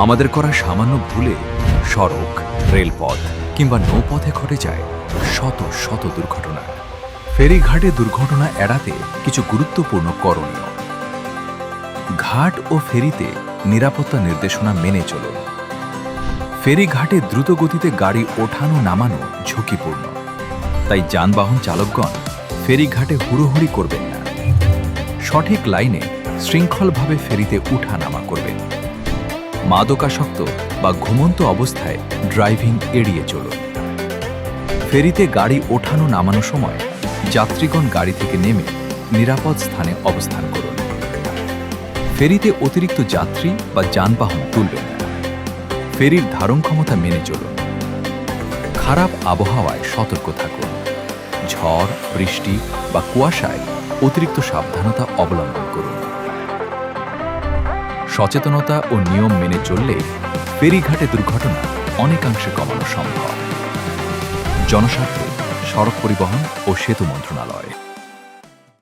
আমাদের করা সামান্য ভুলে সড়ক, রেলপথ কিংবা নৌপথে ঘটে যায় শত শত দুর্ঘটনা। ফেরিঘাটে দুর্ঘটনা এড়াতে কিছু গুরুত্বপূর্ণ করণীয়। ঘাট ও ফেরিতে নিরাপত্তা নির্দেশনা মেনে চলুন। ফেরিঘাটে দ্রুত গতিতে গাড়ি ওঠানো নামানো ঝুঁকিপূর্ণ, তাই যানবাহন চালকগণ ফেরিঘাটে হুড়োহুড়ি করবেন না। সঠিক লাইনে শৃঙ্খলভাবে ফেরিতে উঠা নামা করবেন। মাদকাসক্ত বা ঘুমন্ত অবস্থায় ড্রাইভিং এড়িয়ে চলুন। ফেরিতে গাড়ি ওঠানো নামানোর সময় যাত্রীগণ গাড়ি থেকে নেমে নিরাপদ স্থানে অবস্থান করুন। ফেরিতে অতিরিক্ত যাত্রী বা যানবাহন তুলবেন না। ফেরির ধারণ ক্ষমতা মেনে চলুন। খারাপ আবহাওয়ায় সতর্ক থাকুন। ঝড়, বৃষ্টি বা কুয়াশায় অতিরিক্ত সাবধানতা অবলম্বন করুন। সচেতনতা ও নিয়ম মেনে চললে ফেরিঘাটে দুর্ঘটনা অনেকাংশে কমানো সম্ভব। জনস্বার্থে সড়ক পরিবহন ও সেতু মন্ত্রণালয়।